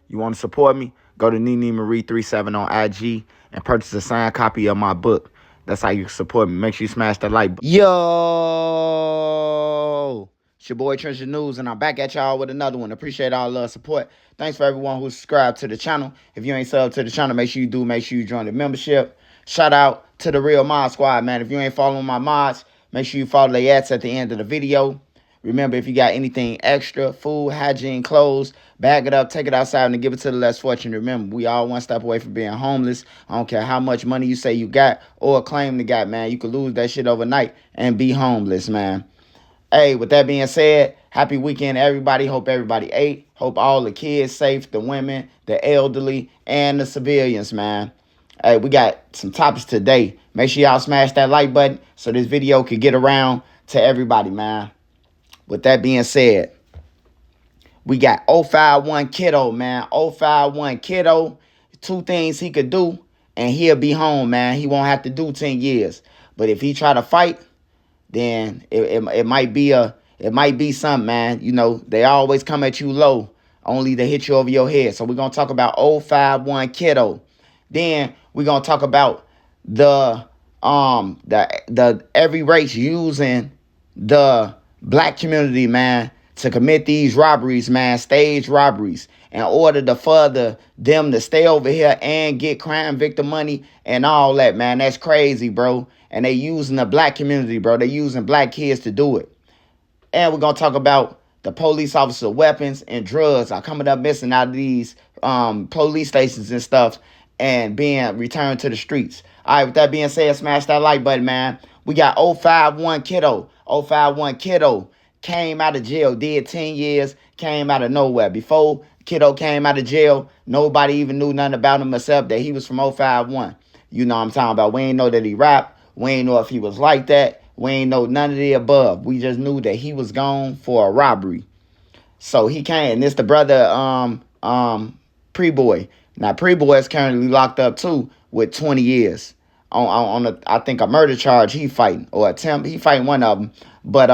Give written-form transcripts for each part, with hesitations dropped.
You want to support me? Go to Nene Marie 37 on IG and purchase a signed copy of my book. That's how you support me. Make sure you smash that like button. Yo! It's your boy Trench News, and I'm back at y'all with another one. Appreciate all the support. Thanks for everyone who subscribed to the channel. If you ain't subbed to the channel, make sure you do. Make sure you join the membership. Shout out to the real mod squad, man. If you ain't following my mods, make sure you follow the ads at the end of the video. Remember, if you got anything extra, food, hygiene, clothes, bag it up, take it outside, and give it to the less fortunate. Remember, we all one step away from being homeless. I don't care how much money you say you got or claim to got, man. You could lose that shit overnight and be homeless, man. Hey, with that being said, happy weekend, everybody. Hope everybody ate. Hope all the kids safe, the women, the elderly, and the civilians, man. Hey, we got some topics today. Make sure y'all smash that like button so this video could get around to everybody, man. With that being said, we got 051 Kiddo, man. 051 Kiddo. 2 things he could do, and he'll be home, man. He won't have to do 10 years. But if he try to fight, then it might be something, man. You know, they always come at you low, only to hit you over your head. So we're gonna talk about 051 Kiddo. Then we're gonna talk about the every race using the black community, man, to commit these robberies, man, stage robberies, in order to further them to stay over here and get crime victim money and all that, man. That's crazy, bro. And they using the black community, bro. They using black kids to do it. And we're going to talk about the police officer weapons and drugs are coming up missing out of these police stations and stuff and being returned to the streets. All right, with that being said, smash that like button, man. We got 051 Kiddo. 051 Kiddo came out of jail, did 10 years, came out of nowhere. Before Kiddo came out of jail, nobody even knew nothing about him except that he was from 051. You know what I'm talking about. We ain't know that he rapped. We ain't know if he was like that. We ain't know none of the above. We just knew that he was gone for a robbery. So he came, and this the brother, Pre-Boy. Now, Pre-Boy is currently locked up, too, with 20 years. On I think, a murder charge he fighting, or attempt. He fighting one of them. But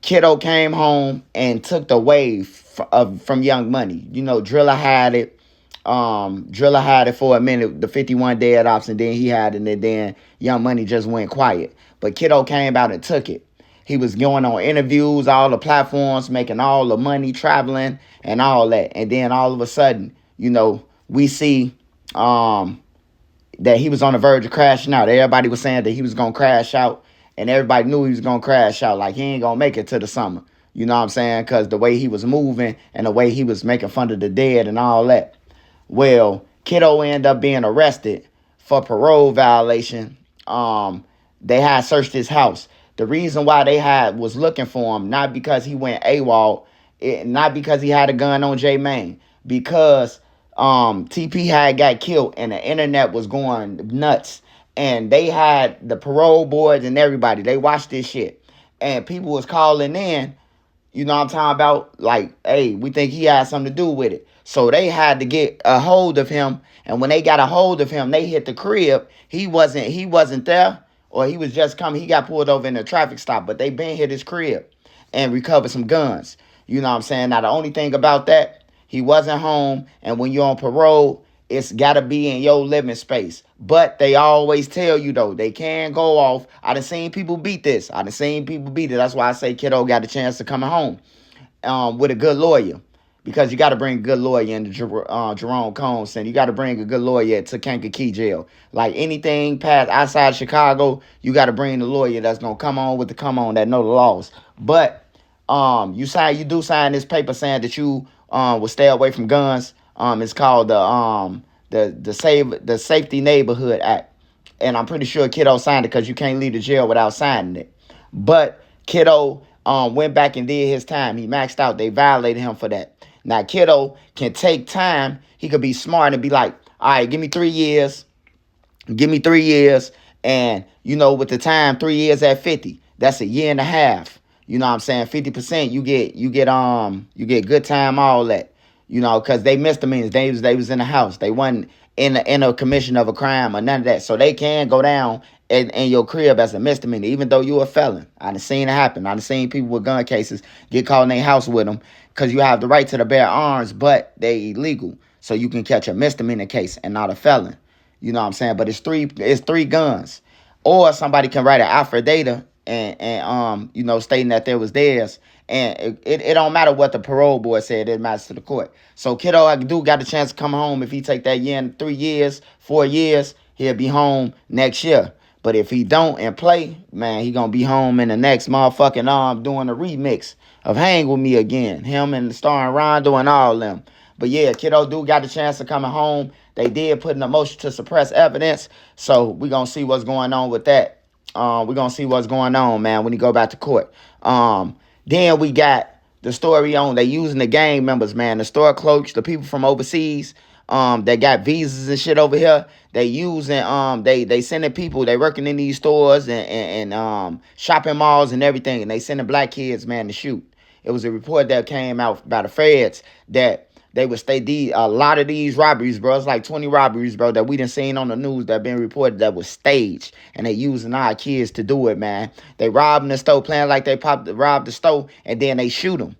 Kiddo came home and took the wave from Young Money. You know, Driller had it. Driller had it for a minute, the 51 dead ops, and then he had it, and then Young Money just went quiet. But Kiddo came out and took it. He was going on interviews, all the platforms, making all the money, traveling, and all that. And then all of a sudden, you know, we see that he was on the verge of crashing out. Everybody was saying that he was going to crash out, and everybody knew he was going to crash out. Like, he ain't going to make it to the summer. You know what I'm saying? Because the way he was moving and the way he was making fun of the dead and all that. Well, Kiddo ended up being arrested for parole violation. They had searched his house. The reason why they was looking for him, not because he went AWOL, not because he had a gun on J-Mane, because TP had got killed and the internet was going nuts. And they had the parole boards and everybody. They watched this shit. And people was calling in, you know what I'm talking about? Like, hey, we think he had something to do with it. So they had to get a hold of him. And when they got a hold of him, they hit the crib. He wasn't there, or he was just coming. He got pulled over in a traffic stop, but they been hit his crib and recovered some guns. You know what I'm saying? Now, the only thing about that, he wasn't home. And when you're on parole, it's got to be in your living space. But they always tell you, though, they can go off. I done seen people beat this. That's why I say Kiddo got a chance to come home with a good lawyer. Because you got to bring a good lawyer into Jerome Combs, and you got to bring a good lawyer to Kankakee Jail. Like, anything past outside Chicago, you got to bring the lawyer that's going to come on that know the laws. But you do sign this paper saying that you will stay away from guns. It's called the Safety Neighborhood Act. And I'm pretty sure Kiddo signed it because you can't leave the jail without signing it. But Kiddo went back and did his time. He maxed out. They violated him for that. Now, Kiddo can take time. He could be smart and be like, all right, give me 3 years. Give me 3 years. And, you know, with the time, 3 years at 50, that's a year and a half. You know what I'm saying? 50%, you get good time, all that. You know, because they misdemeanors. They was in the house. They wasn't in a commission of a crime or none of that. So they can go down in your crib as a misdemeanor, even though you're a felon. I done seen it happen. I done seen people with gun cases get caught in their house with them, because you have the right to the bear arms, but they illegal. So you can catch a misdemeanor case and not a felon. You know what I'm saying? But it's three guns. Or somebody can write an affidavit and stating that there was theirs. And it don't matter what the parole board said, it matters to the court. So Kiddo, I do got the chance to come home. If he take that year in 3 years, 4 years, he'll be home next year. But if he don't and play, man, he gonna be home in the next motherfucking doing a remix of Hang With Me Again. Him and starring Rondo and all them. But yeah, Kiddo do got the chance of coming home. They did put in a motion to suppress evidence. So we gonna see what's going on with that. We're gonna see what's going on, man, when he go back to court. Then we got the story on they using the gang members, man, the store clerks, the people from overseas, that got visas and shit over here. They using they sending people, they working in these stores and shopping malls and everything, and they sending black kids, man, to shoot. It was a report that came out by the feds that they would a lot of these robberies, bro. It's like 20 robberies, bro, that we done seen on the news that been reported that was staged. And they using our kids to do it, man. They robbing the store, playing like they robbed the store, and then they shoot them.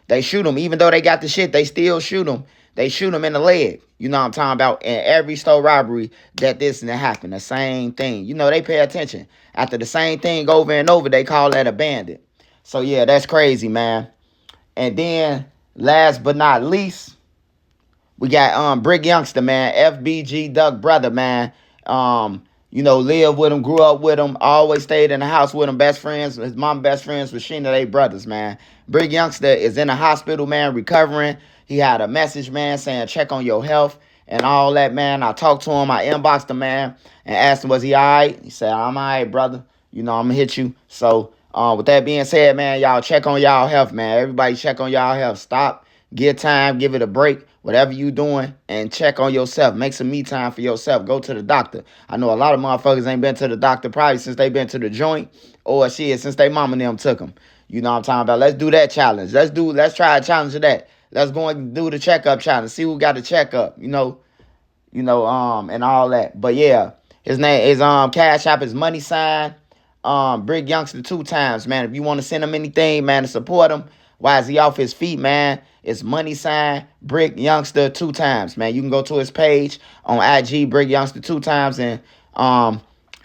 They shoot them. Even though they got the shit, they still shoot them. They shoot them in the leg. You know what I'm talking about? In every store robbery that this and that happened. The same thing. You know, they pay attention. After the same thing over and over, they call that abandoned. So, yeah, that's crazy, man. And then, last but not least, we got Brick Youngster, man. FBG Duck brother, man. Lived with him, grew up with him, always stayed in the house with him, best friends. His mom best friends with Sheena, they brothers, man. Brick Youngster is in the hospital, man, recovering. He had a message, man, saying check on your health and all that, man. I talked to him, I inboxed him, man, and asked him, was he all right? He said, I'm all right, brother. I'm going to hit you. So, with that being said, man, y'all check on y'all health, man. Everybody check on y'all health. Stop, get time, give it a break. Whatever you doing, and check on yourself. Make some me time for yourself. Go to the doctor. I know a lot of motherfuckers ain't been to the doctor probably since they been to the joint, or since they mama and them took them. You know what I'm talking about? Let's do that challenge. Let's try a challenge of that. Let's go and do the checkup challenge. See who got the checkup. And all that. But yeah, his cash app is money sign. Brick Youngster 2 times, man. If you want to send him anything, man, to support him, why is he off his feet, man? It's money sign Brick Youngster 2 times, man. You can go to his page on IG, Brick Youngster 2 times, and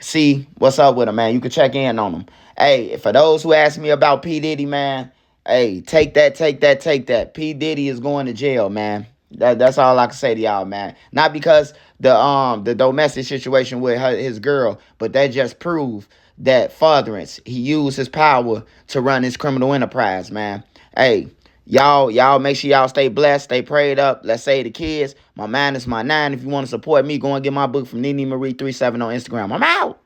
see what's up with him, man. You can check in on him. Hey, for those who ask me about P. Diddy, man, hey, take that. P. Diddy is going to jail, man. That's all I can say to y'all, man. Not because the domestic situation with his girl, but that just proved that furtherance. He used his power to run his criminal enterprise, man. Hey, y'all make sure y'all stay blessed, stay prayed up. Let's say the kids. My man is my 9. If you want to support me, go and get my book from Nene Marie 37 on Instagram. I'm out.